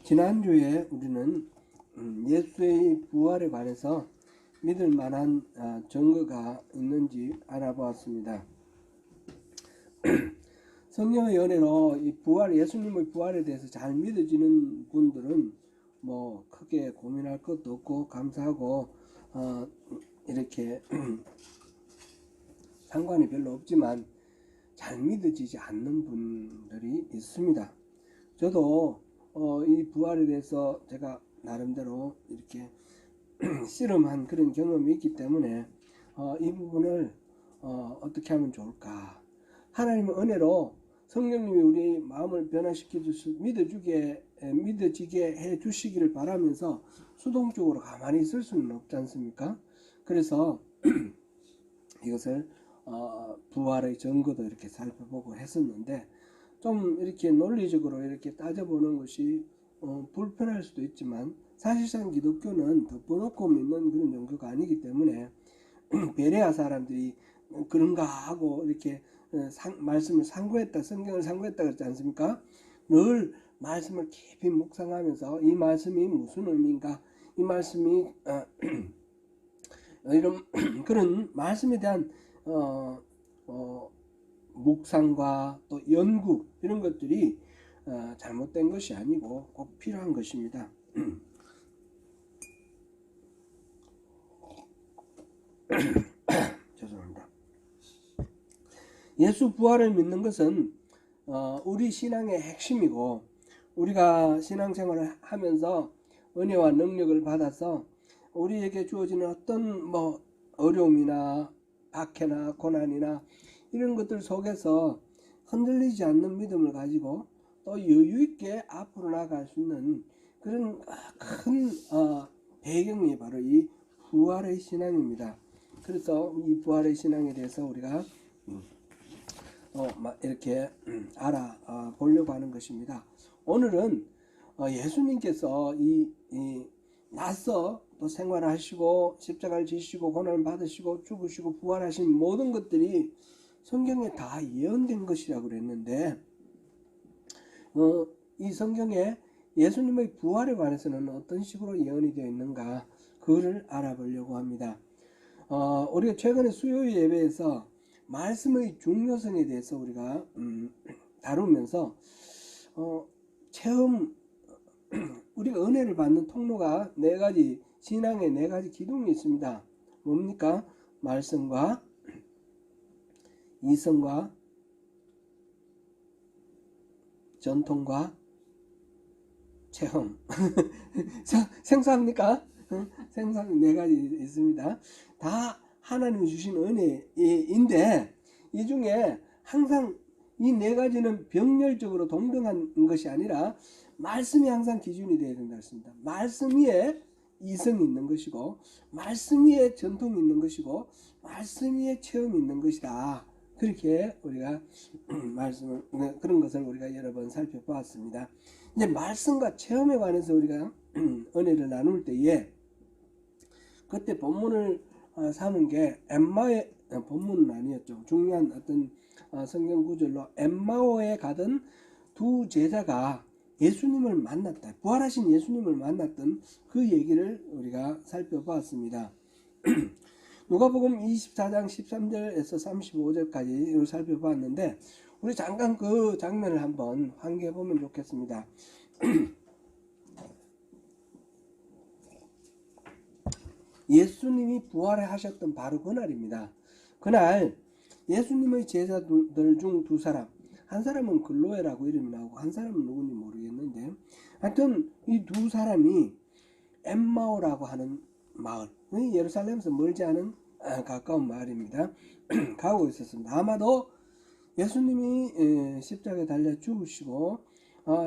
지난주에 우리는 예수의 부활에 관해서 믿을 만한 증거가 있는지 알아보았습니다. 성령의 은혜로 이 예수님의 부활에 대해서 잘 믿어지는 분들은 뭐 크게 고민할 것도 없고 감사하고 이렇게 상관이 별로 없지만, 잘 믿어지지 않는 분들이 있습니다. 저도 이 부활에 대해서 제가 나름대로 이렇게 씨름한 그런 경험이 있기 때문에 이 부분을 어떻게 하면 좋을까. 하나님의 은혜로 성령님이 우리 마음을 변화시켜 주시 믿어지게 해 주시기를 바라면서 수동적으로 가만히 있을 수는 없지 않습니까? 그래서 이것을 부활의 증거도 이렇게 살펴보고 했었는데, 좀 이렇게 논리적으로 이렇게 따져보는 것이 불편할 수도 있지만, 사실상 기독교는 덮어놓고 믿는 그런 종교가 아니기 때문에 베레아 사람들이 그런가 하고 이렇게 말씀을 상고했다, 성경을 상고했다 그랬지 않습니까? 늘 말씀을 깊이 묵상하면서 이 말씀이 무슨 의미인가, 이 말씀이 이런 그런 말씀에 대한 묵상과 또 연구, 이런 것들이 잘못된 것이 아니고 꼭 필요한 것입니다. 죄송합니다. 예수 부활을 믿는 것은 우리 신앙의 핵심이고, 우리가 신앙생활을 하면서 은혜와 능력을 받아서 우리에게 주어지는 어떤 어려움이나 박해나 고난이나 이런 것들 속에서 흔들리지 않는 믿음을 가지고 또 여유있게 앞으로 나아갈 수 있는 그런 큰 배경이 바로 이 부활의 신앙입니다. 그래서 이 부활의 신앙에 대해서 우리가 이렇게 알아보려고 하는 것입니다. 오늘은 예수님께서 이 나서 또 생활하시고 십자가를 지시고 고난을 받으시고 죽으시고 부활하신 모든 것들이 성경에 다 예언된 것이라고 그랬는데, 이 성경에 예수님의 부활에 관해서는 어떤 식으로 예언이 되어 있는가, 그거를 알아보려고 합니다. 우리가 최근에 수요 예배에서 말씀의 중요성에 대해서 우리가 다루면서 체험, 우리가 은혜를 받는 통로가 네 가지, 신앙의 네 가지 기둥이 있습니다. 뭡니까? 말씀과 이성과 전통과 체험. 생소합니까? 생소한 네 가지 있습니다. 다 하나님이 주신 은혜인데, 이 중에 항상 이 네 가지는 병렬적으로 동등한 것이 아니라 말씀이 항상 기준이 되어야 된다 했습니다. 말씀 위에 이성이 있는 것이고, 말씀 위에 전통이 있는 것이고, 말씀 위에 체험이 있는 것이다. 그렇게 우리가 그런 것을 우리가 여러 번 살펴보았습니다. 이제 말씀과 체험에 관해서 우리가 은혜를 나눌 때에, 그때 본문을 삼은 게 엠마오의, 본문은 아니었죠. 중요한 어떤 성경 구절로 엠마오에 가던 두 제자가 예수님을 만났다, 부활하신 예수님을 만났던 그 얘기를 우리가 살펴보았습니다. 누가복음 24장 13절에서 35절까지 살펴보았는데, 우리 잠깐 그 장면을 한번 환기해 보면 좋겠습니다. 예수님이 부활하셨던 바로 그날입니다. 그날 예수님의 제자들 중 두 사람, 한 사람은 글로에라고 이름이 나오고 한 사람은 누군지 모르겠는데, 하여튼 이 두 사람이 엠마오라고 하는 마을, 예루살렘에서 멀지 않은 가까운 마을입니다. 가고 있었습니다. 아마도 예수님이 십자가에 달려 죽으시고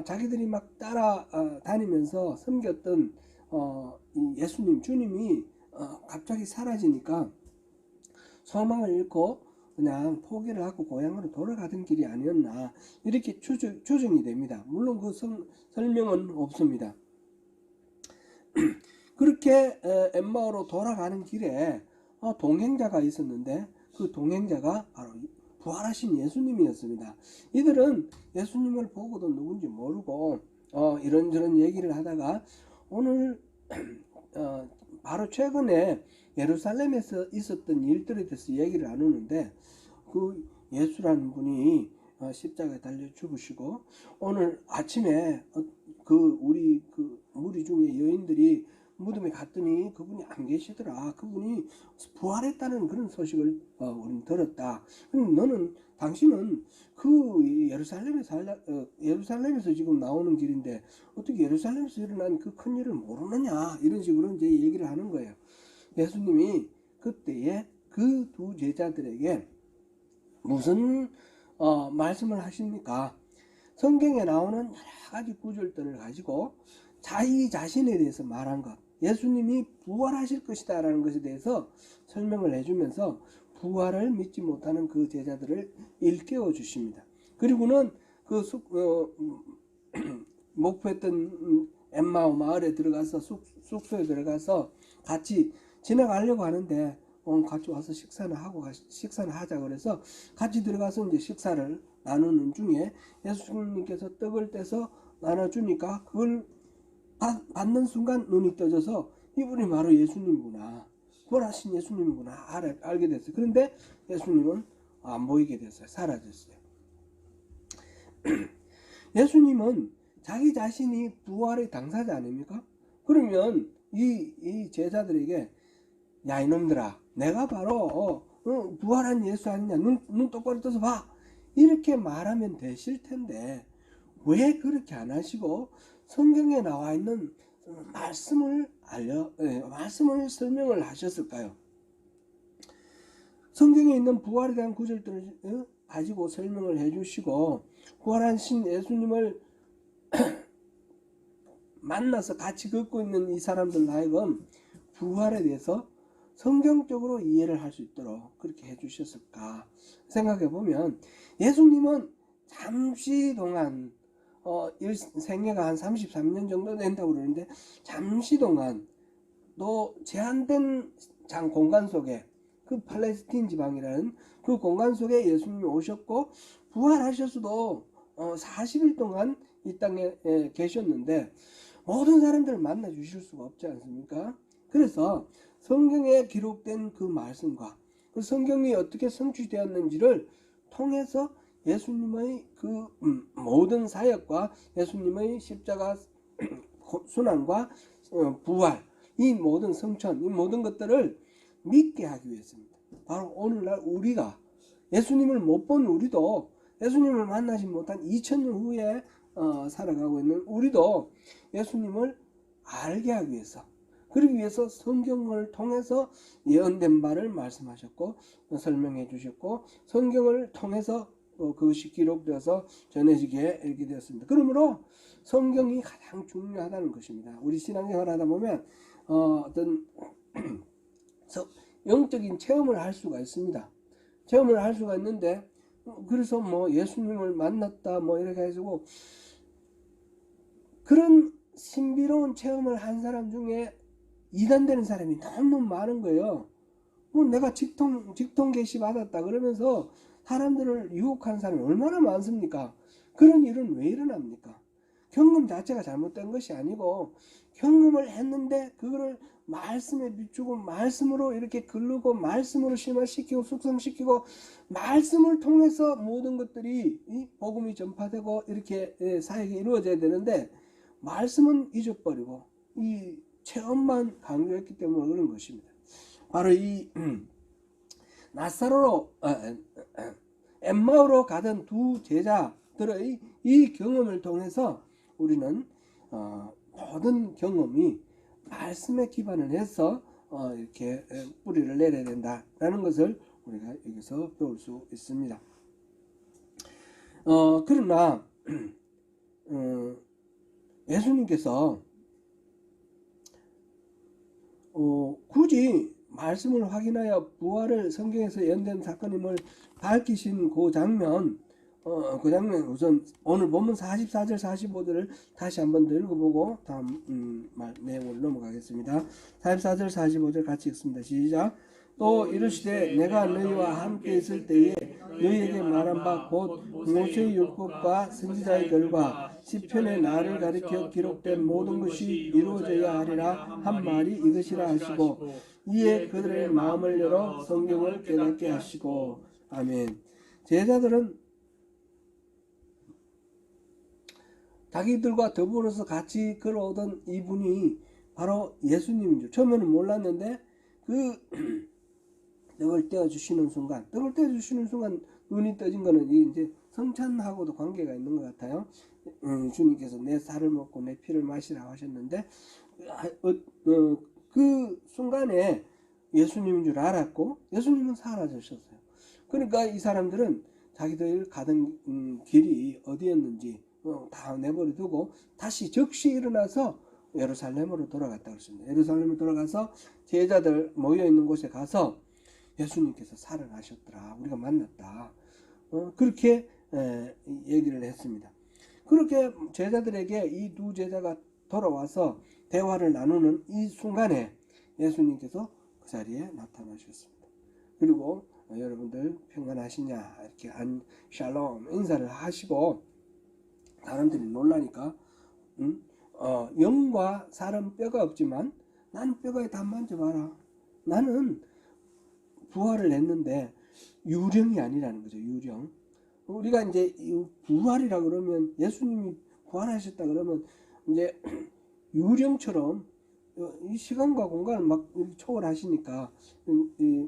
자기들이 막 따라다니면서 섬겼던 예수님, 주님이 갑자기 사라지니까 소망을 잃고 그냥 포기를 하고 고향으로 돌아가던 길이 아니었나, 이렇게 추정이 됩니다. 물론 그 설명은 없습니다. 그렇게 엠마오로 돌아가는 길에 동행자가 있었는데, 그 동행자가 바로 부활하신 예수님이었습니다. 이들은 예수님을 보고도 누군지 모르고 이런저런 얘기를 하다가 오늘 바로 최근에 예루살렘에서 있었던 일들에 대해서 얘기를 나누는데, 그 예수라는 분이 십자가에 달려 죽으시고 오늘 아침에 우리 무리 중에 여인들이 무덤에 갔더니 그분이 안 계시더라. 그분이 부활했다는 그런 소식을 우리는 들었다. 그럼 당신은 그 예루살렘에서 지금 나오는 길인데 어떻게 예루살렘에서 일어난 그 큰 일을 모르느냐, 이런 식으로 이제 얘기를 하는 거예요. 예수님이 그때에 그 두 제자들에게 무슨 말씀을 하십니까? 성경에 나오는 여러 가지 구절들을 가지고 자기 자신에 대해서 말한 것, 예수님이 부활하실 것이다 라는 것에 대해서 설명을 해주면서 부활을 믿지 못하는 그 제자들을 일깨워 주십니다. 그리고는 그 목표했던 엠마오 마을에 들어가서 숙소에 들어가서 같이 지나가려고 하는데 같이 와서 식사는 하자 그래서 같이 들어가서 이제 식사를 나누는 중에 예수님께서 떡을 떼서 나눠주니까 그걸 받는 순간 눈이 떠져서 이분이 바로 예수님이구나, 부활하신 예수님이구나 알게 됐어요. 그런데 예수님은 안 보이게 됐어요. 사라졌어요. 예수님은 자기 자신이 부활의 당사자 아닙니까? 그러면 이 제자들에게, 야 이놈들아, 내가 바로 부활한 예수 아니냐, 눈 똑바로 떠서 봐, 이렇게 말하면 되실 텐데 왜 그렇게 안 하시고 성경에 나와 있는 말씀을 설명을 하셨을까요? 성경에 있는 부활에 대한 구절들을 가지고 설명을 해주시고 부활하신 예수님을 만나서 같이 걷고 있는 이 사람들 하여금 부활에 대해서 성경적으로 이해를 할 수 있도록 그렇게 해주셨을까 생각해 보면, 예수님은 잠시 동안 생애가 한 33년 정도 된다고 그러는데 잠시 동안 또 제한된 공간 속에, 그 팔레스틴 지방이라는 그 공간 속에 예수님이 오셨고 부활하셨어도 40일 동안 이 땅에 계셨는데 모든 사람들을 만나 주실 수가 없지 않습니까? 그래서 성경에 기록된 그 말씀과 그 성경이 어떻게 성취되었는지를 통해서 예수님의 그 모든 사역과 예수님의 십자가 순환과 부활, 이 모든 성천, 이 모든 것들을 믿게 하기 위해서입니다. 바로 오늘날 우리가 예수님을 못 본 우리도, 예수님을 만나지 못한 2000년 후에 살아가고 있는 우리도 예수님을 알게 하기 위해서, 그러기 위해서 성경을 통해서 예언된 바를 말씀하셨고 설명해 주셨고 성경을 통해서 그것이 기록되어서 전해지게 이렇게 되었습니다. 그러므로 성경이 가장 중요하다는 것입니다. 우리 신앙생활 하다 보면 어떤 영적인 체험을 할 수가 있습니다. 체험을 할 수가 있는데, 그래서 뭐 예수님을 만났다 뭐 이렇게 해가지고 그런 신비로운 체험을 한 사람 중에 이단되는 사람이 너무 많은 거예요. 뭐 내가 직통 계시 받았다 그러면서 사람들을 유혹하는 사람이 얼마나 많습니까? 그런 일은 왜 일어납니까? 경험 자체가 잘못된 것이 아니고 경험을 했는데 그거를 말씀에 비추고 말씀으로 이렇게 글르고 말씀으로 심화시키고 숙성시키고 말씀을 통해서 모든 것들이 복음이 전파되고 이렇게 사역이 이루어져야 되는데 말씀은 잊어버리고 이 체험만 강조했기 때문에 그런 것입니다. 바로 이 나사로로 엠마오로 가던 두 제자들의 이 경험을 통해서 우리는 모든 경험이 말씀에 기반을 해서 이렇게 뿌리를 내려야 된다라는 것을 우리가 여기서 배울 수 있습니다. 그러나 예수님께서 굳이 말씀을 확인하여 부활을 성경에서 예언된 사건임을 밝히신 그 장면 우선 오늘 본문 44절 45절을 다시 한번 더 읽어보고 다음 내용으로 넘어가겠습니다. 44절 45절 같이 읽습니다. 시작. 또 이르시되 내가 너희와 함께 있을 때에 너희에게 말한 바 곧 모세의 율법과 선지자의 글과 시편에 나를 가리켜 기록된 모든 것이 이루어져야 하리라 한 말이 이것이라 하시고 이에 그들의 마음을 열어 성경을 깨닫게 하시고. 아멘. 제자들은 자기들과 더불어서 같이 걸어오던 이분이 바로 예수님인 줄 처음에는 몰랐는데 그 떡을 떼어주시는 순간 눈이 떠진 거는 이제 성찬하고도 관계가 있는 것 같아요. 주님께서 내 살을 먹고 내 피를 마시라고 하셨는데 그 순간에 예수님인 줄 알았고 예수님은 사라지셨어요. 그러니까 이 사람들은 자기들 가던 길이 어디였는지 다 내버려 두고 다시 즉시 일어나서 예루살렘으로 돌아갔다 그랬습니다. 예루살렘으로 돌아가서 제자들 모여있는 곳에 가서 예수님께서 살아나셨더라, 우리가 만났다, 그렇게 얘기를 했습니다. 그렇게 제자들에게 이 두 제자가 돌아와서 대화를 나누는 이 순간에 예수님께서 그 자리에 나타나셨습니다. 그리고 여러분들 평안하시냐 이렇게 샬롬 인사를 하시고 사람들이 놀라니까 영과 살은 뼈가 없지만 나는 뼈가 다 만져봐라, 나는 부활을 했는데 유령이 아니라는 거죠. 유령. 우리가 이제 부활이라 그러면 예수님이 부활하셨다 그러면 이제 유령처럼 이 시간과 공간을 막 초월하시니까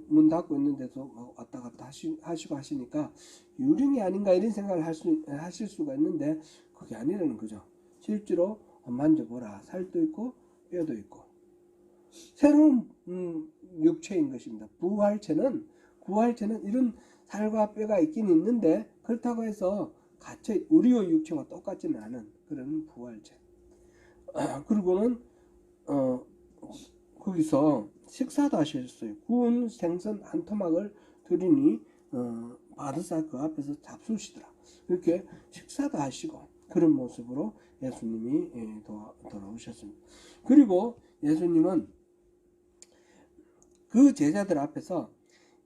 문 닫고 있는 데서 왔다 갔다 하시고 하시니까 유령이 아닌가 이런 생각을 하실 수가 있는데 그게 아니라는 거죠. 실제로 만져보라, 살도 있고 뼈도 있고 새로운 육체인 것입니다. 부활체는 이런 살과 뼈가 있긴 있는데 그렇다고 해서 갇혀 우리의 육체와 똑같지는 않은 그런 부활체. 그리고는 거기서 식사도 하셨어요. 구운 생선 한 토막을 드리니 바드사 그 앞에서 잡수시더라. 이렇게 식사도 하시고 그런 모습으로 예수님이 돌아오셨습니다. 그리고 예수님은 그 제자들 앞에서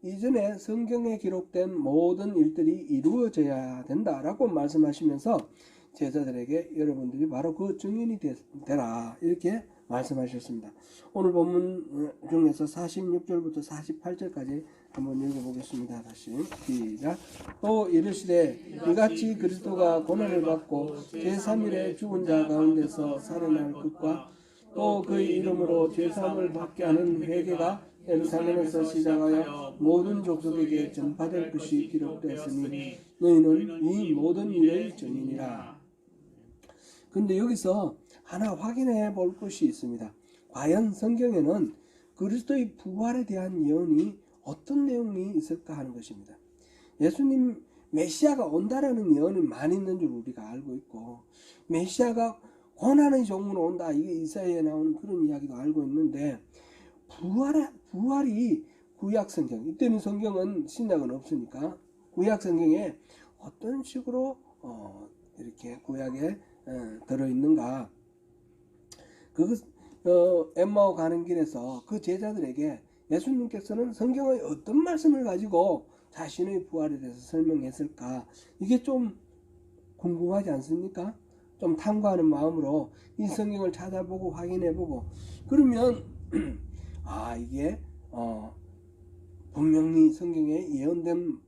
이전에 성경에 기록된 모든 일들이 이루어져야 된다라고 말씀하시면서 제자들에게 여러분들이 바로 그 증인이 되라 이렇게 말씀하셨습니다. 오늘 본문 중에서 46절부터 48절까지 한번 읽어보겠습니다. 다시 시작. 또 이르시되 이같이 그리스도가 고난을 받고 제3일에 죽은 자 가운데서 살아날 것과 또 그의 이름으로 죄사함을 받게 하는 회개가 예루살렘에서 시작하여 모든 족속에게 전파될 것이 기록되었으니 너희는 이 모든 일의 증인이라. 근데 여기서 하나 확인해 볼 것이 있습니다. 과연 성경에는 그리스도의 부활에 대한 예언이 어떤 내용이 있을까 하는 것입니다. 예수님 메시아가 온다라는 예언이 많이 있는 줄 우리가 알고 있고 메시아가 고난의 종으로 온다, 이게 이사야에 나오는 그런 이야기도 알고 있는데 부활이 구약 성경, 이때는 성경은 신약은 없으니까 구약 성경에 어떤 식으로 이렇게 구약에 들어있는가. 엠마오 가는 길에서 그 제자들에게 예수님께서는 성경의 어떤 말씀을 가지고 자신의 부활에 대해서 설명했을까, 이게 좀 궁금하지 않습니까? 좀 탐구하는 마음으로 이 성경을 찾아보고 확인해보고 그러면 이게 분명히 성경에 예언된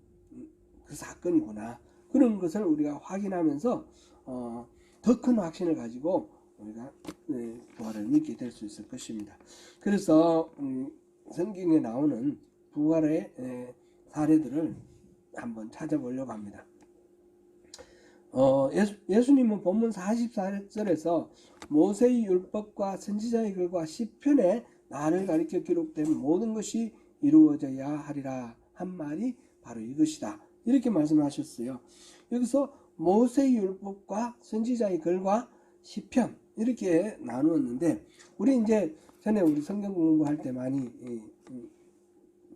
그 사건이구나, 그런 것을 우리가 확인하면서 더 큰 확신을 가지고 우리가 부활을 믿게 될 수 있을 것입니다. 그래서 성경에 나오는 부활의 사례들을 한번 찾아보려고 합니다. 예수님은 본문 44절에서 모세의 율법과 선지자의 글과 시편에 나를 가리켜 기록된 모든 것이 이루어져야 하리라 한 말이 바로 이것이다 이렇게 말씀하셨어요. 여기서 모세의 율법과 선지자의 글과 시편 이렇게 나누었는데 우리 이제 전에 우리 성경 공부할 때 많이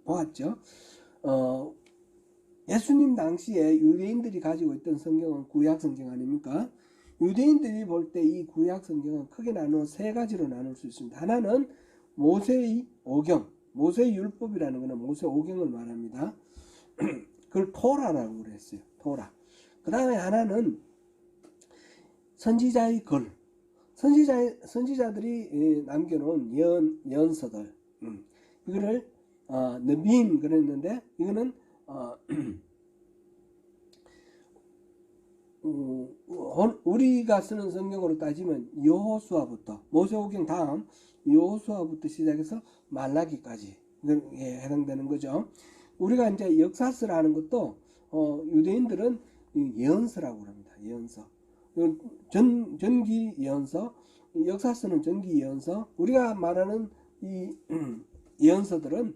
보았죠. 예수님 당시에 유대인들이 가지고 있던 성경은 구약 성경 아닙니까? 유대인들이 볼 때 이 구약 성경은 크게 나누어 세 가지로 나눌 수 있습니다. 하나는 모세의 오경, 모세의 율법이라는 것은 모세 오경을 말합니다. 그걸 토라라고 그랬어요. 토라. 그 다음에 하나는 선지자의 글, 선지자들이 남겨놓은 예언서들, 이거를 느빔 그랬는데 이거는 우리가 쓰는 성경으로 따지면 여호수아부터 모세오경 다음 여호수아부터 시작해서 말라기까지 해당되는 거죠. 우리가 이제 역사서라는 것도 유대인들은 예언서라고 합니다. 예언서, 전기 예언서, 역사서는 전기 예언서, 우리가 말하는 이 예언서들은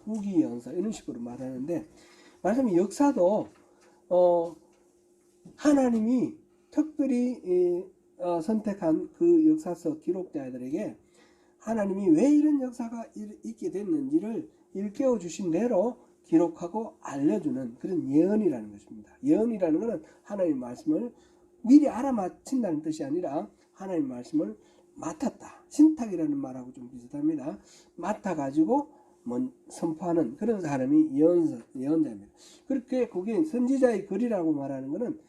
후기 예언서 이런 식으로 말하는데, 말하자면 역사도 하나님이 특별히 선택한 그 역사서 기록자들에게 하나님이 왜 이런 역사가 있게 됐는지를 일깨워 주신 대로 기록하고 알려주는 그런 예언이라는 것입니다. 예언이라는 것은 하나님의 말씀을 미리 알아맞힌다는 뜻이 아니라 하나님의 말씀을 맡았다. 신탁이라는 말하고 좀 비슷합니다. 맡아가지고 선포하는 그런 사람이 예언자입니다. 그렇게 거기에 선지자의 글이라고 말하는 것은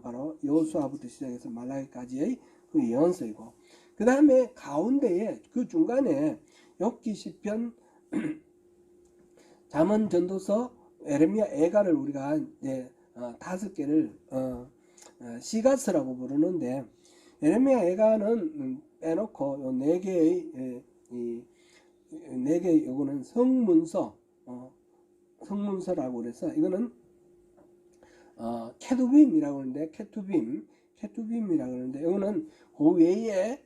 바로 여호수아부터 시작해서 말라기까지의 그 예언서이고, 그 다음에 가운데에 그 중간에 욥기, 시편, 잠언, 전도서, 에레미야, 애가를 우리가 이제 5개를 시가서라고 부르는데, 에레미야, 애가는 빼놓고 요 4개의 요거는 성문서라고 그래서 이거는 케두빔이라고 하는데 케투빔이라고 하는데 이거는 그 외에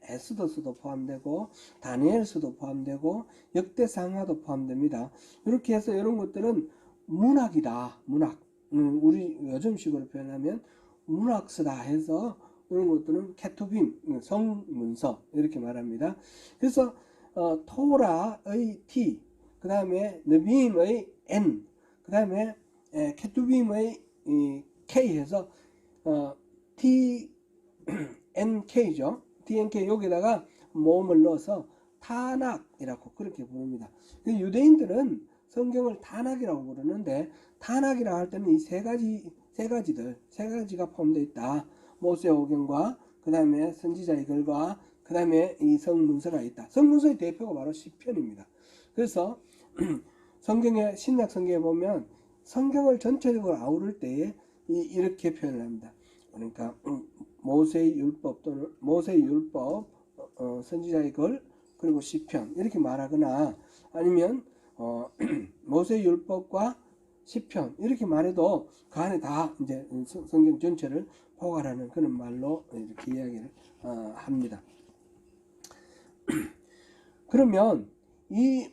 에스더서도 포함되고 다니엘서도 포함되고 역대상하도 포함됩니다. 이렇게 해서 이런 것들은 문학이다. 문학. 우리 요즘식으로 표현하면 문학서다 해서 이런 것들은 케투빔, 성문서 이렇게 말합니다. 그래서 토라의 T, 그 다음에 느빔의 N, 그 다음에 케투빔의 K 해서 TNK죠. TNK 여기다가 모음을 넣어서 타낙이라고 그렇게 부릅니다. 유대인들은 성경을 타낙이라고 부르는데, 타낙이라고 할 때는 이 세 가지가 포함되어 있다. 모세오경과 그 다음에 선지자의 글과 그 다음에 이 성문서가 있다. 성문서의 대표가 바로 시편입니다. 그래서 성경에, 신약 성경에 보면 성경을 전체적으로 아우를 때에 이렇게 표현을 합니다. 그러니까 모세의 율법 또는 모세의 율법, 선지자의 글, 그리고 시편 이렇게 말하거나, 아니면 모세의 율법과 시편 이렇게 말해도 그 안에 다 이제 성경 전체를 포괄하는 그런 말로 이렇게 이야기를 합니다. 그러면 이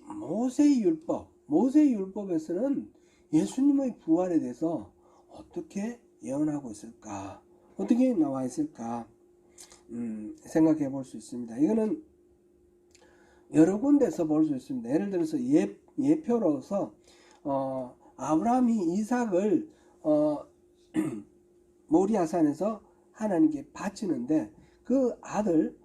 모세의 율법에서는 예수님의 부활에 대해서 어떻게 예언하고 있을까? 어떻게 나와 있을까? 생각해 볼 수 있습니다. 이거는 여러 군데서 볼 수 있습니다. 예를 들어서 예표로서 아브라함이 이삭을 모리아산에서 하나님께 바치는데, 그 아들,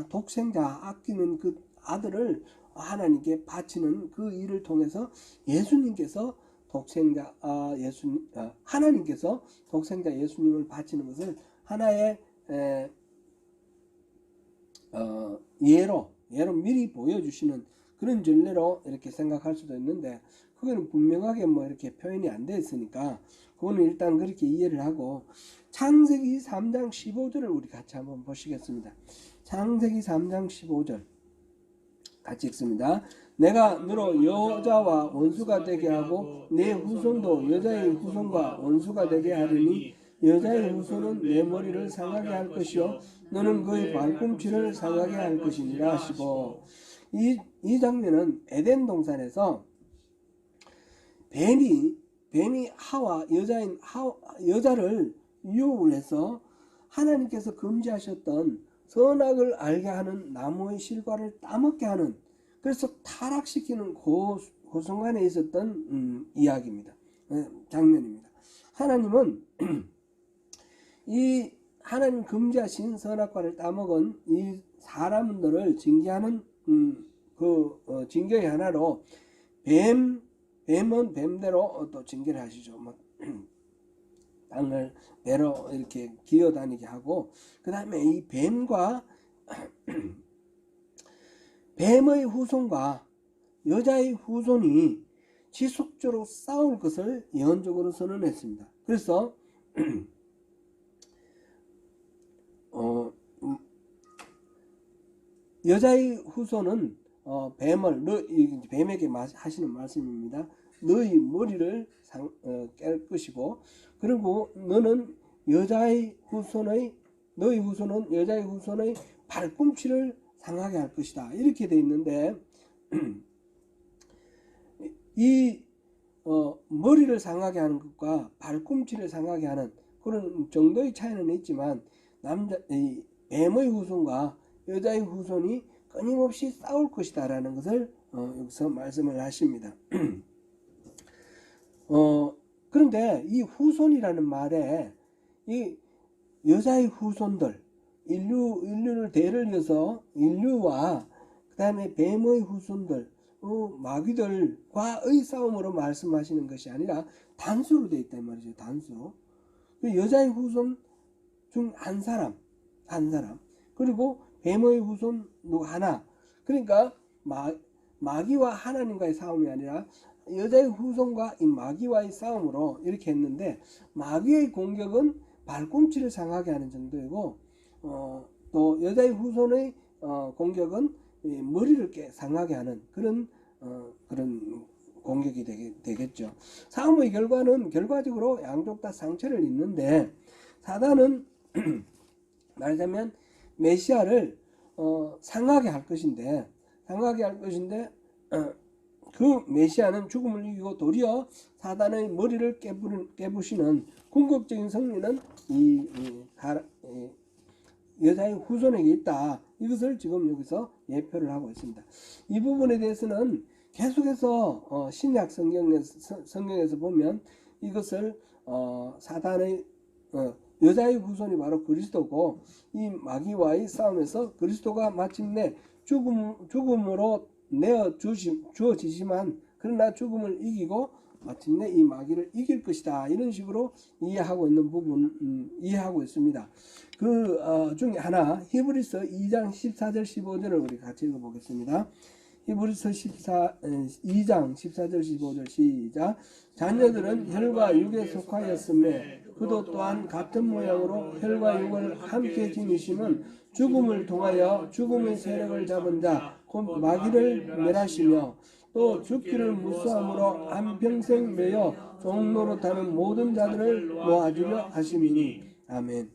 독생자 아끼는 그 아들을 하나님께 바치는 그 일을 통해서 예수님께서 하나님께서 독생자 예수님을 바치는 것을 하나의 예로 미리 보여주시는 그런 전례로 이렇게 생각할 수도 있는데, 그거는 분명하게 이렇게 표현이 안 되어 있으니까 그거는 일단 그렇게 이해를 하고, 창세기 3장 15절을 우리 같이 한번 보시겠습니다. 창세기 3장 15절 같이 읽습니다. 내가 너로 여자와 원수가 되게 하고 내 후손도 여자의 후손과 원수가 되게 하리니 여자의 후손은 내 머리를 상하게 할 것이요 너는 그의 발꿈치를 상하게 할 것이니라 하시고, 이 장면은 에덴 동산에서 뱀이 여자를 유혹을 해서 하나님께서 금지하셨던 선악을 알게 하는 나무의 실과를 따먹게 하는, 그래서 타락시키는 그 순간에 있었던 이야기입니다. 장면입니다. 하나님은 이 하나님 금지하신 선악과를 따먹은 이 사람들을 징계하는 징계의 하나로 뱀은 뱀대로 또 징계를 하시죠. 땅을 배로 이렇게 기어다니게 하고, 그 다음에 이 뱀과 뱀의 후손과 여자의 후손이 지속적으로 싸울 것을 예언적으로 선언했습니다. 그래서 여자의 후손은 뱀에게 하시는 말씀입니다. 너희 머리를 깰 것이고, 그리고 너희 후손은 여자의 후손의 발꿈치를 상하게 할 것이다. 이렇게 돼 있는데, 이 머리를 상하게 하는 것과 발꿈치를 상하게 하는 그런 정도의 차이는 있지만, 이 뱀의 후손과 여자의 후손이 끊임없이 싸울 것이다 라는 것을 여기서 말씀을 하십니다. 그런데 이 후손이라는 말에 이 여자의 후손들, 인류를 대를 이어서 인류와 그 다음에 뱀의 후손들, 마귀들과의 싸움으로 말씀하시는 것이 아니라 단수로 되어 있단 말이죠. 단수로. 여자의 후손 중 한 사람, 그리고 뱀의 후손 하나. 그러니까 마귀와 하나님과의 싸움이 아니라 여자의 후손과 이 마귀와의 싸움으로 이렇게 했는데, 마귀의 공격은 발꿈치를 상하게 하는 정도이고, 또 여자의 후손의 공격은 머리를 상하게 하는 그런 공격이 되겠죠. 싸움의 결과는 결과적으로 양쪽 다 상처를 입는데, 사단은 말하자면 메시아를 상하게 할 것인데 그 메시아는 죽음을 이기고 도리어 사단의 머리를 깨부시는 궁극적인 승리는 이 여자의 후손에게 있다. 이것을 지금 여기서 예표를 하고 있습니다. 이 부분에 대해서는 계속해서 신약 성경에서 보면 이것을 사단의 여자의 후손이 바로 그리스도고, 이 마귀와의 싸움에서 그리스도가 마침내 죽음으로 내어 주어지지만, 그러나 죽음을 이기고 마침내 이 마귀를 이길 것이다. 이런 식으로 이해하고 있는 부분, 이해하고 있습니다. 그 중에 하나, 히브리서 2장 14절 15절을 우리 같이 읽어보겠습니다. 히브리서 2장 14절 15절 시작. 자녀들은 혈과 육에 속하였음에 그도 또한 같은 모양으로 혈과 육을 함께 지니심은 죽음을 통하여 죽음의 세력을 잡은 자 곧 마귀를 멸하시며, 또 죽기를 무수함으로 한평생 매여 종노릇하는 모든 자들을 모아주려 하심이니. 아멘.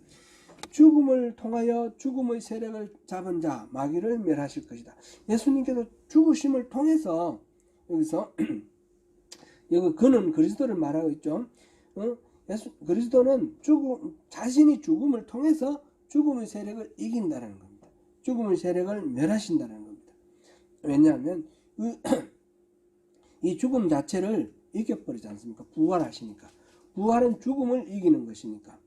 죽음을 통하여 죽음의 세력을 잡은 자 마귀를 멸하실 것이다. 예수님께서 죽으심을 통해서, 여기서 여기 그는 그리스도를 말하고 있죠. 그리스도는 자신이 죽음을 통해서 죽음의 세력을 이긴다는 겁니다. 죽음의 세력을 멸하신다는 겁니다. 왜냐하면 이 죽음 자체를 이겨버리지 않습니까? 부활하시니까. 부활은 죽음을 이기는 것이니까.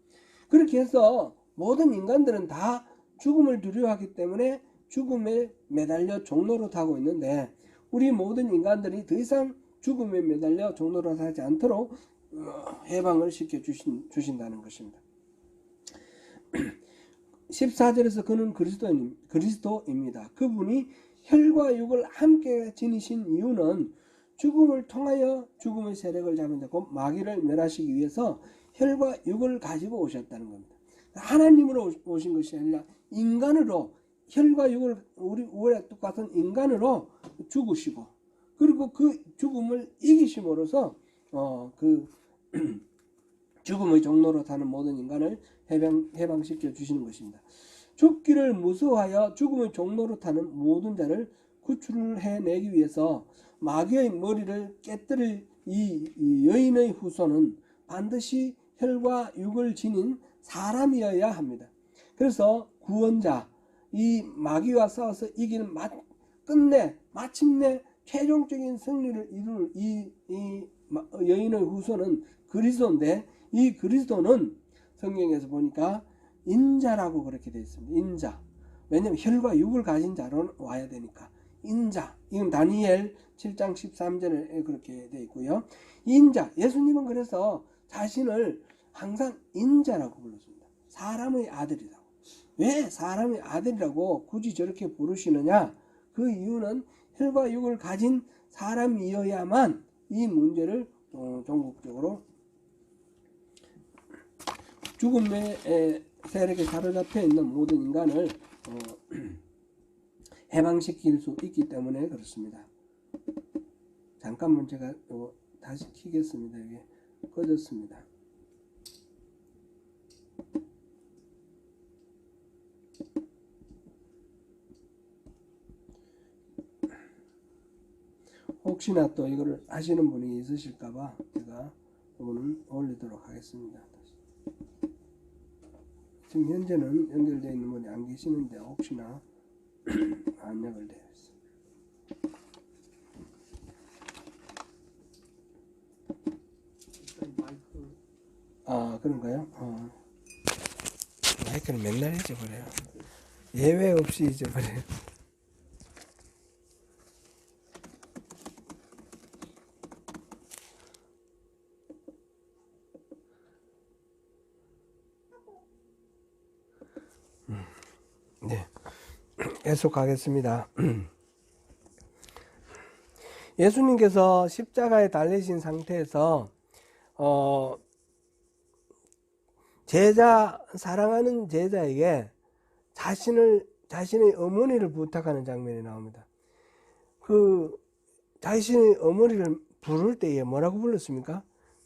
그렇게 해서 모든 인간들은 다 죽음을 두려워하기 때문에 죽음에 매달려 종노릇하고 있는데, 우리 모든 인간들이 더 이상 죽음에 매달려 종노릇하지 않도록 해방을 시켜 주신다는 것입니다. 14절에서 그는 그리스도입니다. 그분이 혈과 육을 함께 지니신 이유는 죽음을 통하여 죽음의 세력을 잡은 자 곧 마귀를 멸하시기 위해서 혈과 육을 가지고 오셨다는 겁니다. 하나님으로 오신 것이 아니라 인간으로, 혈과 육을 우리와 똑같은 인간으로 죽으시고, 그리고 그 죽음을 이기심으로써 그 죽음의 종로로 사는 모든 인간을 해방시켜 주시는 것입니다. 죽기를 무서워하여 죽음의 종로로 타는 모든 자를 구출해내기 위해서 마귀의 머리를 깨뜨릴 이 여인의 후손은 반드시 혈과 육을 지닌 사람이어야 합니다. 그래서 구원자, 이 마귀와 싸워서 이기는 마침내 최종적인 승리를 이룰 이 여인의 후손은 그리스도인데, 이 그리스도는 성경에서 보니까 인자라고 그렇게 되어 있습니다. 인자. 왜냐하면 혈과 육을 가진 자로 와야 되니까. 인자. 이건 다니엘 7장 13절에 그렇게 되어 있고요. 인자. 예수님은 그래서 자신을 항상 인자라고 불렀습니다. 사람의 아들이라고. 왜 사람의 아들이라고 굳이 저렇게 부르시느냐? 그 이유는 혈과 육을 가진 사람이어야만 이 문제를 종국적으로 죽음의 세력에 사로잡혀 있는 모든 인간을 해방시킬 수 있기 때문에 그렇습니다. 잠깐만 제가 다시 켜겠습니다. 이게 꺼졌습니다. 혹시나 또 이거를 하시는 분이 있으실까봐 제가 이거는 올리도록 하겠습니다. 지금 현재는 연결되어 있는 분이 안 계시는데 혹시나 안 연결되어 있어요. 아, 그런가요? 마이크는 맨날 잊어버려요. 예외 없이 잊어버려요. 네, 계속하겠습니다. 예수님께서 십자가에 달리신 상태에서 사랑하는 제자에게 자신의 어머니를 부탁하는 장면이 나옵니다. 자신의 어머니를 부를 때에 뭐라고 불렀습니까?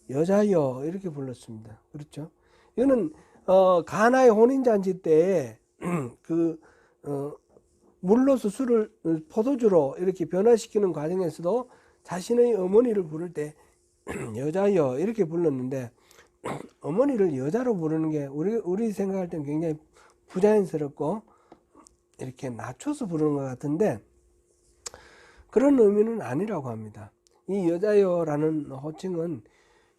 여자여, 이렇게 불렀습니다. 그렇죠? 이거는 가나의 혼인잔치 때에 물로서 술을 포도주로 이렇게 변화시키는 과정에서도 자신의 어머니를 부를 때 여자여 이렇게 불렀는데, 어머니를 여자로 부르는 게 우리 생각할 때는 굉장히 부자연스럽고 이렇게 낮춰서 부르는 것 같은데, 그런 의미는 아니라고 합니다. 이 여자여라는 호칭은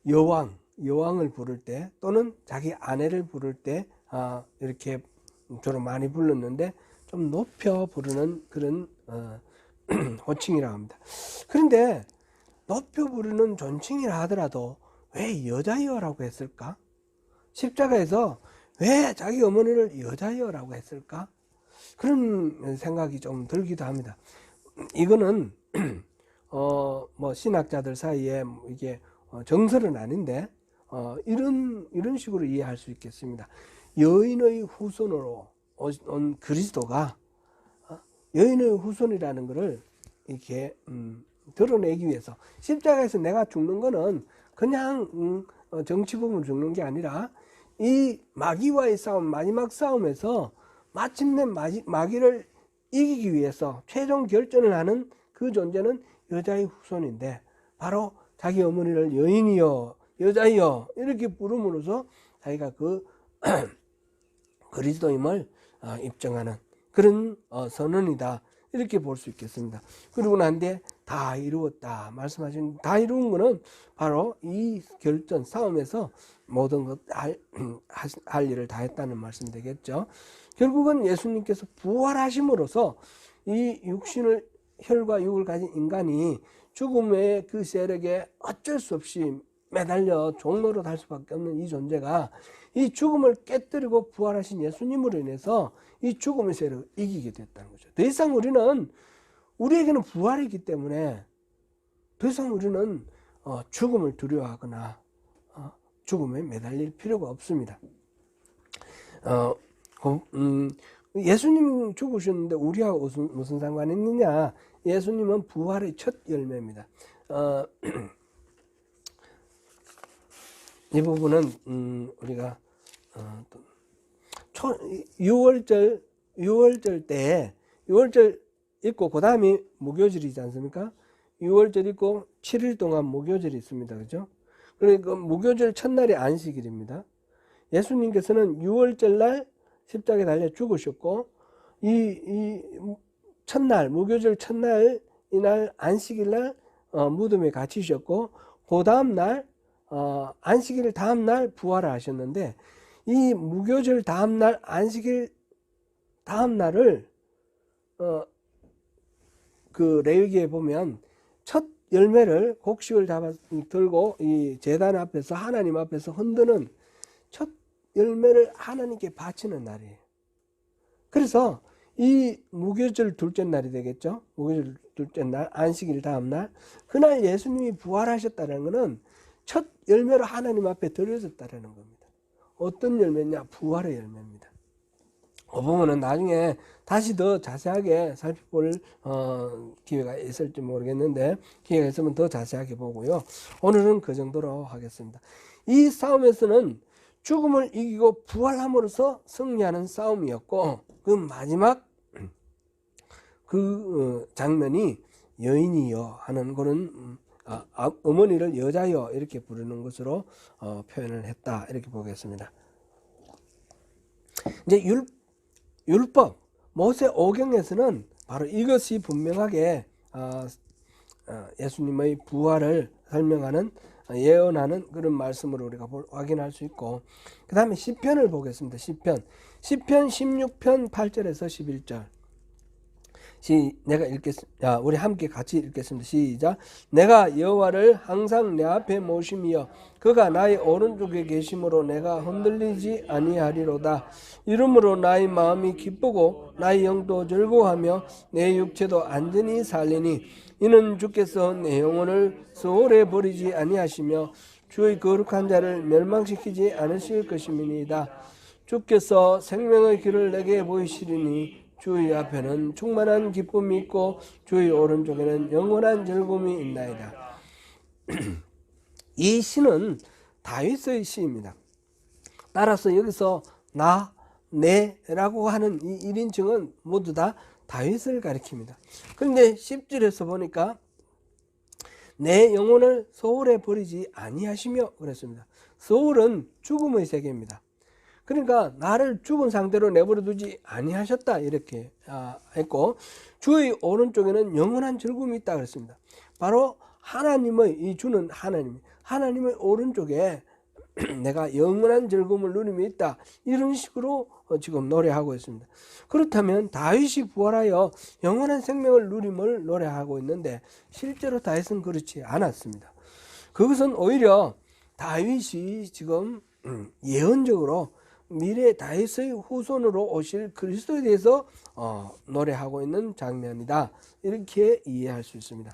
여왕을 부를 때 또는 자기 아내를 부를 때 이렇게 주로 많이 불렀는데, 좀 높여 부르는 그런 호칭이라고 합니다. 그런데 높여 부르는 존칭이라 하더라도 왜 여자여라고 했을까? 십자가에서 왜 자기 어머니를 여자여라고 했을까? 그런 생각이 좀 들기도 합니다. 이거는 뭐 신학자들 사이에 이게 정설은 아닌데 이런 식으로 이해할 수 있겠습니다. 여인의 후손으로 온 그리스도가 여인의 후손이라는 것을 이렇게 드러내기 위해서 십자가에서 내가 죽는 거는 그냥 정치범으로 죽는 게 아니라 이 마귀와의 싸움, 마지막 싸움에서 마침내 마귀를 이기기 위해서 최종 결전을 하는 그 존재는 여자의 후손인데, 바로 자기 어머니를 여인이여, 여자여 이렇게 부름으로써 자기가 그 그리스도임을 입증하는 그런 선언이다, 이렇게 볼 수 있겠습니다. 그리고 난 뒤에 다 이루었다 말씀하신, 다 이룬 거는 바로 이 결전 싸움에서 모든 것 할 일을 다 했다는 말씀 되겠죠. 결국은 예수님께서 부활하심으로써 이 혈과 육을 가진 인간이 죽음의 그 세력에 어쩔 수 없이 매달려 종로로 달 수밖에 없는 이 존재가 이 죽음을 깨뜨리고 부활하신 예수님으로 인해서 이 죽음의 세력을 이기게 됐다는 거죠. 더 이상 우리에게는 부활이기 때문에 더 이상 우리는 죽음을 두려워하거나 죽음에 매달릴 필요가 없습니다. 예수님이 죽으셨는데 우리하고 무슨 상관이 있느냐? 예수님은 부활의 첫 열매입니다. 이 부분은 우리가 6월절 때에 6월절 있고 그 다음이 무교절이지 않습니까? 6월절 있고 7일 동안 무교절이 있습니다. 그죠? 그러니까 무교절 첫날이 안식일입니다. 예수님께서는 6월절 날 십자가에 달려 죽으셨고, 이 첫날, 무교절 첫날, 이날 안식일 날 무덤에 갇히셨고, 그 다음날 안식일 다음날 부활을 하셨는데, 이 무교절 다음날 안식일 다음날을 그 레위기에 보면 첫 열매를 곡식을 들고 이 제단 앞에서 하나님 앞에서 흔드는 첫 열매를 하나님께 바치는 날이에요. 그래서 이 무교절 둘째 날이 되겠죠. 무교절 둘째 날, 안식일 다음 날, 그날 예수님이 부활하셨다는 것은 첫 열매로 하나님 앞에 드려졌다는 겁니다. 어떤 열매냐? 부활의 열매입니다. 그 부분은 나중에 다시 더 자세하게 살펴볼 기회가 있을지 모르겠는데, 기회가 있으면 더 자세하게 보고요. 오늘은 그 정도로 하겠습니다. 이 싸움에서는 죽음을 이기고 부활함으로써 승리하는 싸움이었고, 그 마지막 그 장면이 여인이여 하는 그런 어머니를 여자여 이렇게 부르는 것으로 표현을 했다, 이렇게 보겠습니다. 이제 율법 모세 오경에서는 바로 이것이 분명하게 예수님의 부활을 설명하는, 예언하는 그런 말씀으로 우리가 확인할 수 있고, 그 다음에 시편을 보겠습니다. 시편 16편 8절에서 11절. 내가 읽겠습니다. 우리 함께 같이 읽겠습니다. 시작. 내가 여호와를 항상 내 앞에 모심이여 그가 나의 오른쪽에 계심으로 내가 흔들리지 아니하리로다. 이러므로 나의 마음이 기쁘고 나의 영도 즐거워하며 내 육체도 안전히 살리니 이는 주께서 내 영혼을 소홀히 버리지 아니하시며 주의 거룩한 자를 멸망시키지 않으실 것임이니이다. 주께서 생명의 길을 내게 보이시리니 주의 앞에는 충만한 기쁨이 있고 주의 오른쪽에는 영원한 즐거움이 있나이다. 이 시는 다윗의 시입니다. 따라서 여기서 나, 내라고 하는 이 1인칭은 모두 다 다윗을 가리킵니다. 그런데 10절에서 보니까 내 영혼을 소홀히 버리지 아니하시며 그랬습니다. 소홀은 죽음의 세계입니다. 그러니까 나를 죽은 상태로 내버려 두지 아니하셨다, 이렇게 했고, 주의 오른쪽에는 영원한 즐거움이 있다 그랬습니다. 바로 하나님의, 이 주는 하나님의 오른쪽에 내가 영원한 즐거움을 누림이 있다, 이런 식으로 지금 노래하고 있습니다. 그렇다면 다윗이 부활하여 영원한 생명을 누림을 노래하고 있는데, 실제로 다윗은 그렇지 않았습니다. 그것은 오히려 다윗이 지금 예언적으로 미래 다윗의 후손으로 오실 그리스도에 대해서 노래하고 있는 장면이다, 이렇게 이해할 수 있습니다.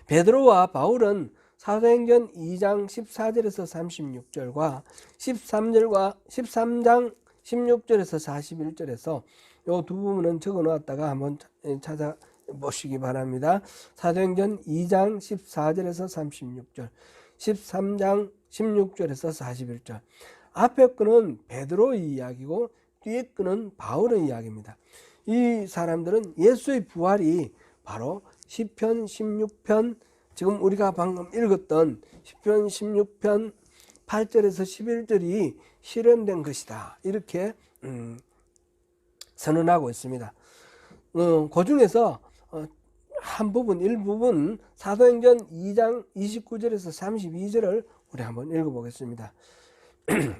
베드로와 바울은 사도행전 2장 14절에서 36절과 13장 16절에서 41절에서 이 두 부분은 적어 놓았다가 한번 찾아보시기 바랍니다. 사도행전 2장 14절에서 36절, 13장 16절에서 41절. 앞에 거는 베드로의 이야기고 뒤에 거는 바울의 이야기입니다. 이 사람들은 예수의 부활이 바로 시편 16편, 지금 우리가 방금 읽었던 시편 16편 8절에서 11절이 실현된 것이다, 이렇게 선언하고 있습니다. 그 중에서 한 부분, 일부분 사도행전 2장 29절에서 32절을 우리 한번 읽어보겠습니다.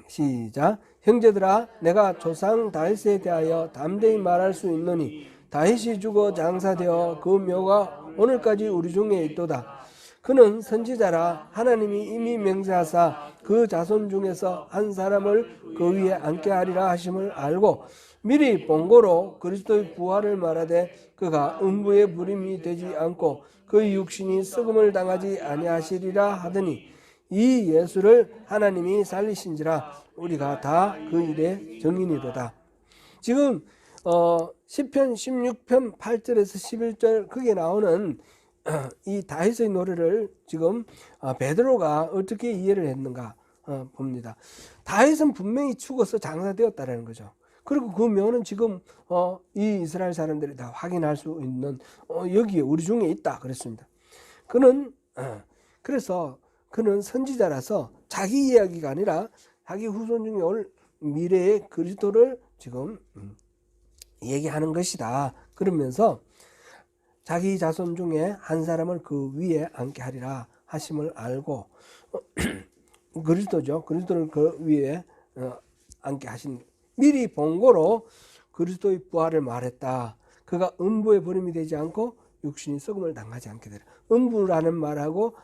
시작. 형제들아, 내가 조상 다윗에 대하여 담대히 말할 수 있노니 다윗이 죽어 장사되어 그 묘가 오늘까지 우리 중에 있도다. 그는 선지자라 하나님이 이미 맹세하사 그 자손 중에서 한 사람을 그 위에 앉게 하리라 하심을 알고 미리 본고로 그리스도의 부활을 말하되 그가 음부의 부림이 되지 않고 그의 육신이 썩음을 당하지 아니하시리라 하더니 이 예수를 하나님이 살리신지라 우리가 다 그 일의 증인이로다. 지금 시편 16편 8절에서 11절 거기에 나오는 이 다윗의 노래를 지금 베드로가 어떻게 이해를 했는가 봅니다. 다윗은 분명히 죽어서 장사되었다라는 거죠. 그리고 그 묘는 지금 이 이스라엘 사람들이 다 확인할 수 있는 여기에 우리 중에 있다 그랬습니다. 그래서 그는 선지자라서 자기 이야기가 아니라 자기 후손 중에 올 미래의 그리스도를 지금 얘기하는 것이다. 그러면서 자기 자손 중에 한 사람을 그 위에 앉게 하리라 하심을 알고 그리스도죠. 그리스도를 그 위에 앉게 하신, 미리 본고로 그리스도의 부활을 말했다. 그가 음부의 버림이 되지 않고 육신이 썩음을 당하지 않게 되라. 음부라는 말하고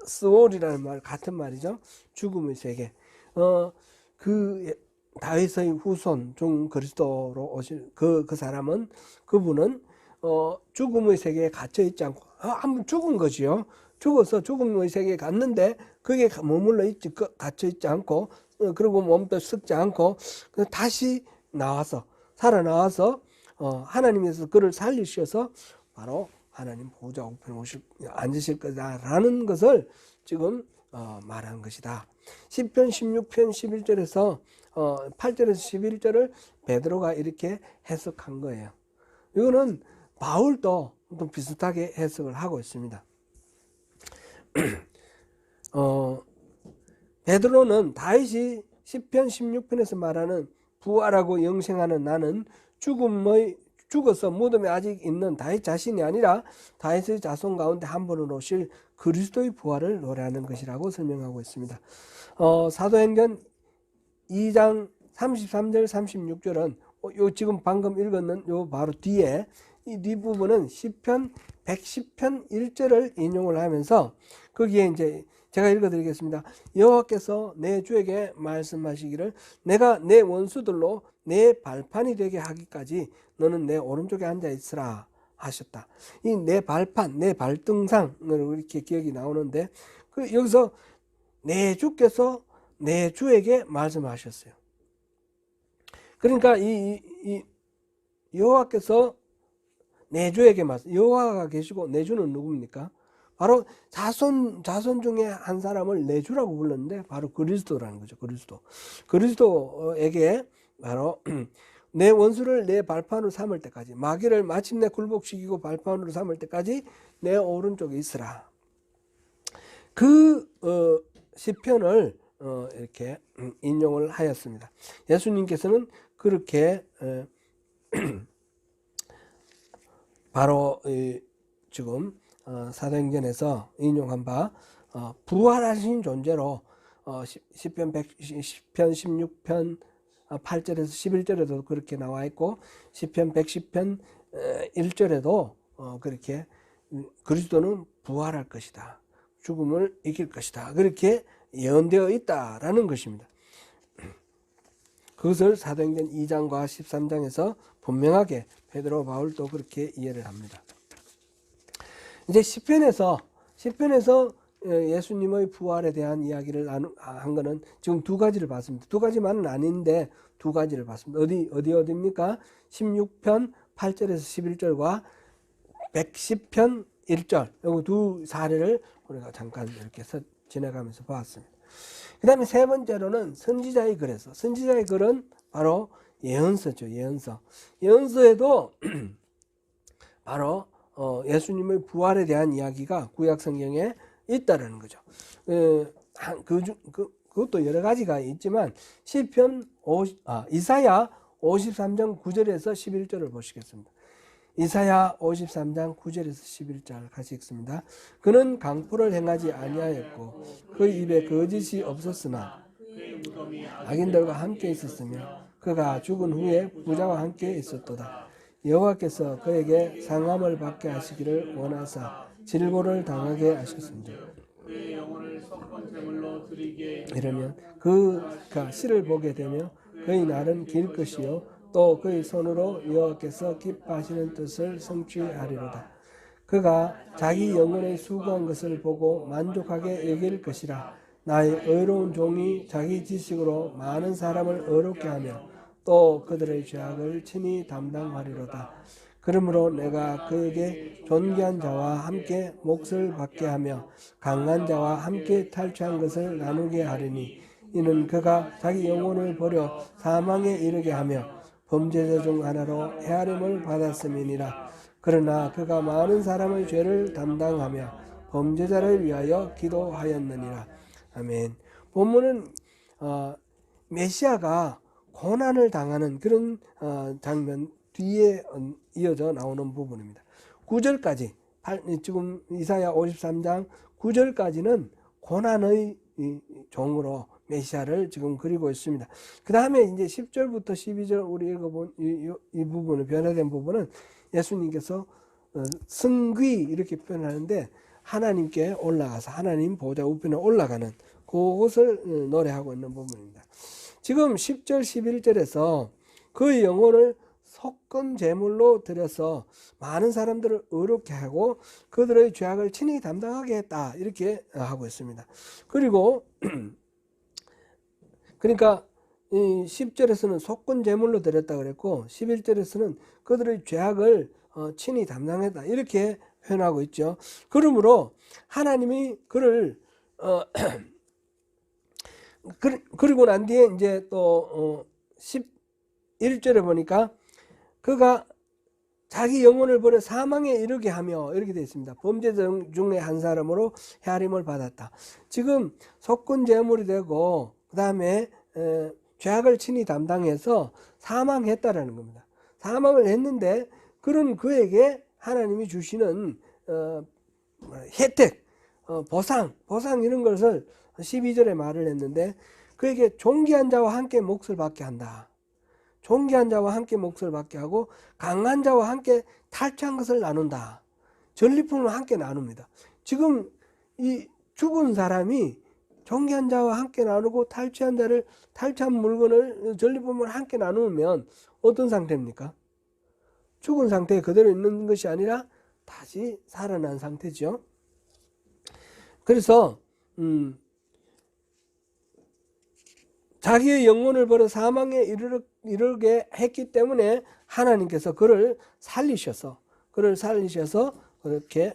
스올이라는 말 같은 말이죠. 죽음의 세계. 그 다윗의 후손 중 그리스도로 오실 그 사람은, 그분은 죽음의 세계에 갇혀 있지 않고 한번 죽은 거지요. 죽어서 죽음의 세계에 갔는데 거기에 머물러 있지, 갇혀 있지 않고, 그리고 몸도 썩지 않고 다시 나와서 살아나와서 하나님께서 그를 살리셔서 바로 하나님 보좌 우편에 앉으실 거다라는 것을 지금 말한 것이다. 시편 16편 11절에서 8절에서 11절을 베드로가 이렇게 해석한 거예요. 이거는 바울도 또 비슷하게 해석을 하고 있습니다. 베드로는 다윗이 시편 16편에서 말하는 부활하고 영생하는 나는 죽어서 무덤에 아직 있는 다윗 자신이 아니라 다윗의 자손 가운데 한 분으로 오실 그리스도의 부활을 노래하는 것이라고 설명하고 있습니다. 사도행전 2장 33절 36절은 요 지금 방금 읽었는 요 바로 뒤에 이 뒷부분은 시편 110편 1절을 인용을 하면서 거기에 이제 제가 읽어드리겠습니다. 여호와께서 내 주에게 말씀하시기를 내가 내 원수들로 내 발판이 되게 하기까지 너는 내 오른쪽에 앉아 있으라 하셨다. 이 내 발판, 내 발등상으로 이렇게 기억이 나오는데 여기서 내 주께서 내 주에게 말씀하셨어요. 그러니까 이 여호와께서 내 주에게 여호와가 계시고 내 주는 누굽니까? 바로 자손 중에 한 사람을 내 주라고 불렀는데 바로 그리스도라는 거죠. 그리스도에게 바로 내 원수를 내 발판으로 삼을 때까지, 마귀를 마침내 굴복시키고 발판으로 삼을 때까지 내 오른쪽에 있으라. 그 시편을 이렇게 인용을 하였습니다. 예수님께서는 그렇게 바로 지금 사도행전에서 인용한 바 부활하신 존재로 시편 16편 8절에서 11절에도 그렇게 나와 있고 시편 110편 1절에도 그렇게 그리스도는 부활할 것이다. 죽음을 이길 것이다. 그렇게 예언되어 있다라는 것입니다. 그것을 사도행전 2장과 13장에서 분명하게 베드로 바울도 그렇게 이해를 합니다. 이제 시편에서 예수님의 부활에 대한 이야기를 한 거는 지금 두 가지를 봤습니다. 두 가지만은 아닌데 두 가지를 봤습니다. 어디입니까? 16편 8절에서 11절과 110편 1절. 이 두 사례를 우리가 잠깐 이렇게 지나가면서 봤습니다. 그 다음에 세 번째로는 선지자의 글에서, 선지자의 글은 바로 예언서죠. 예언서에도 바로 예수님의 부활에 대한 이야기가 구약 성경에 있다라는 거죠. 그것도 여러 가지가 있지만 이사야 53장 9절에서 11절을 보시겠습니다. 이사야 53장 9절에서 11절 같이 읽습니다. 그는 강포를 행하지 아니하였고 그 입에 거짓이 없었으나 악인들과 함께 있었으며 그가 죽은 후에 부자와 함께 있었도다. 여호와께서 그에게 상함을 받게 하시기를 원하사 질고를 당하게 하셨습니다. 이러면 그가 실을 보게 되며 그의 날은 길 것이요 또 그의 손으로 여호와께서 기뻐하시는 뜻을 성취하리로다. 그가 자기 영혼의 수고한 것을 보고 만족하게 여길 것이라. 나의 의로운 종이 자기 지식으로 많은 사람을 의롭게 하며 또 그들의 죄악을 친히 담당하리로다. 그러므로 내가 그에게 존귀한 자와 함께 몫을 받게 하며 강한 자와 함께 탈취한 것을 나누게 하리니 이는 그가 자기 영혼을 버려 사망에 이르게 하며 범죄자 중 하나로 헤아림을 받았음이니라. 그러나 그가 많은 사람의 죄를 담당하며 범죄자를 위하여 기도하였느니라. 아멘. 본문은 메시아가 고난을 당하는 그런 장면 뒤에 이어져 나오는 부분입니다. 9절까지 지금 이사야 53장 9절까지는 고난의 종으로 메시아를 지금 그리고 있습니다. 그 다음에 이제 10절부터 12절 우리 읽어본 이 부분은 변화된 부분은 예수님께서 승귀 이렇게 표현하는데 하나님께 올라가서 하나님 보좌 우편에 올라가는 그것을 노래하고 있는 부분입니다. 지금 10절 11절에서 그의 영혼을 속건 제물로 드려서 많은 사람들을 의롭게 하고 그들의 죄악을 친히 담당하게 했다, 이렇게 하고 있습니다. 그리고 그러니까 이 10절에서는 속건 제물로 드렸다 그랬고 11절에서는 그들의 죄악을 친히 담당했다, 이렇게 표현하고 있죠. 그러므로 하나님이 그를 그리고 난 뒤에 이제 또 11절에 보니까 그가 자기 영혼을 버려 사망에 이르게 하며, 이렇게 되어 있습니다. 범죄자 중에 한 사람으로 헤아림을 받았다. 지금 속건 제물이 되고 그 다음에 죄악을 친히 담당해서 사망했다라는 겁니다. 사망을 했는데 그런 그에게 하나님이 주시는 혜택, 보상 이런 것을 12절에 말을 했는데, 그에게 존귀한 자와 함께 몫을 받게 한다. 존귀한 자와 함께 몫을 받게 하고 강한 자와 함께 탈취한 것을 나눈다. 전리품을 함께 나눕니다. 지금 이 죽은 사람이 존귀한 자와 함께 나누고 탈취한 물건을, 전리품을 함께 나누면 어떤 상태입니까? 죽은 상태에 그대로 있는 것이 아니라 다시 살아난 상태죠. 그래서 자기의 영혼을 버려 사망에 이르게 했기 때문에 하나님께서 그를 살리셔서 그렇게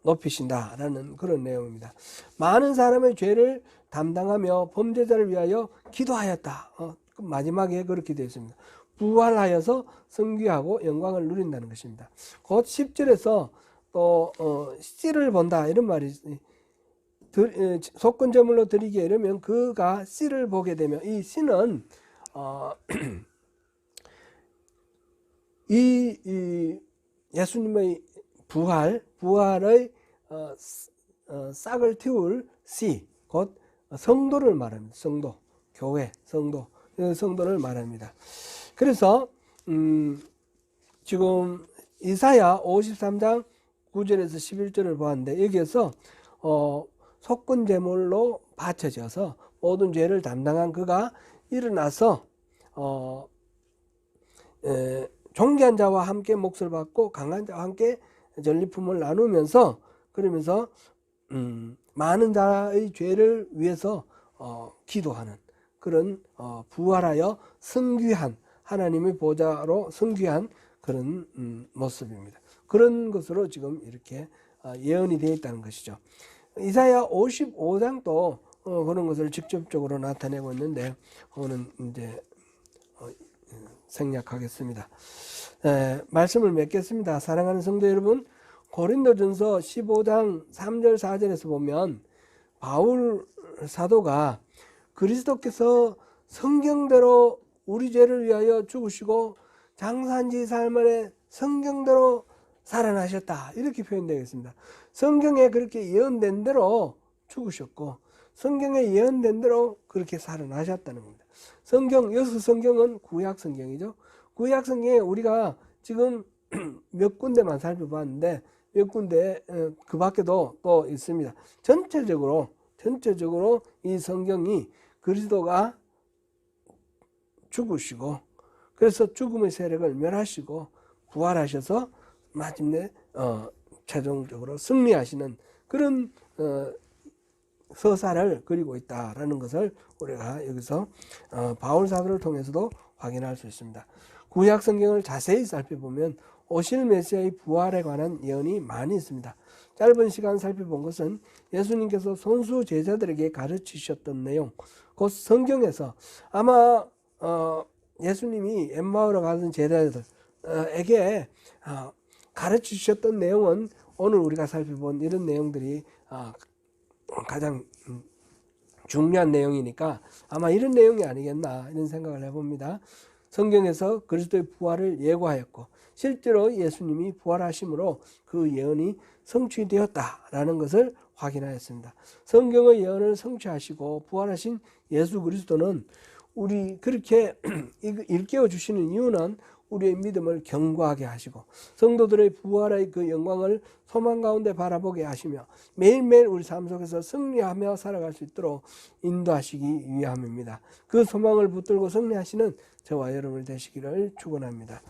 높이신다라는 그런 내용입니다. 많은 사람의 죄를 담당하며 범죄자를 위하여 기도하였다. 마지막에 그렇게 되어 있습니다. 부활하여서 승귀하고 영광을 누린다는 것입니다. 곧 10절에서 또 씨를 본다, 이런 말이, 속건 제물로 드리기에 이르면 그가 씨를 보게 되며, 이 씨는 이 예수님의 부활의 싹을 틔울 씨, 곧 성도를 말합니다. 성도, 교회, 성도를 말합니다. 그래서 지금 이사야 53장 9절에서 11절을 보았는데, 여기에서 속건 제물로 바쳐져서 모든 죄를 담당한 그가 일어나서 존귀한 자와 함께 몫을 받고 강한 자와 함께 전리품을 나누면서, 그러면서 많은 자의 죄를 위해서 기도하는 그런 부활하여 승귀한, 하나님의 보좌로 승귀한 그런 모습입니다. 그런 것으로 지금 이렇게 예언이 되어 있다는 것이죠. 이사야 55장도 그런 것을 직접적으로 나타내고 있는데, 오늘 이제 생략하겠습니다. 말씀을 맺겠습니다. 사랑하는 성도 여러분, 고린도전서 15장 3절 4절에서 보면 바울 사도가 그리스도께서 성경대로 우리 죄를 위하여 죽으시고 장사한 지 사흘 만에 성경대로 살아나셨다, 이렇게 표현되겠습니다. 성경에 그렇게 예언된 대로 죽으셨고 성경에 예언된 대로 그렇게 살아나셨다는 겁니다. 여기서 성경은 구약 성경이죠. 구약 성경에 우리가 지금 몇 군데만 살펴봤는데, 몇 군데 그 밖에도 또 있습니다. 전체적으로 이 성경이 그리스도가 죽으시고, 그래서 죽음의 세력을 멸하시고 부활하셔서 마침내 최종적으로 승리하시는 그런 서사를 그리고 있다라는 것을 우리가 여기서 바울 사도를 통해서도 확인할 수 있습니다. 구약 성경을 자세히 살펴보면 오실 메시아의 부활에 관한 예언이 많이 있습니다. 짧은 시간 살펴본 것은 예수님께서 손수 제자들에게 가르치셨던 내용, 곧 성경에서 아마 예수님이 엠마오로 가던 제자들에게 가르치셨던 내용은 오늘 우리가 살펴본 이런 내용들이 가장 중요한 내용이니까 아마 이런 내용이 아니겠나, 이런 생각을 해봅니다. 성경에서 그리스도의 부활을 예고하였고 실제로 예수님이 부활하심으로 그 예언이 성취되었다라는 것을 확인하였습니다. 성경의 예언을 성취하시고 부활하신 예수 그리스도는 우리 그렇게 일깨워 주시는 이유는 우리의 믿음을 견고하게 하시고 성도들의 부활의 그 영광을 소망 가운데 바라보게 하시며 매일매일 우리 삶 속에서 승리하며 살아갈 수 있도록 인도하시기 위함입니다. 그 소망을 붙들고 승리하시는 저와 여러분이 되시기를 축원합니다.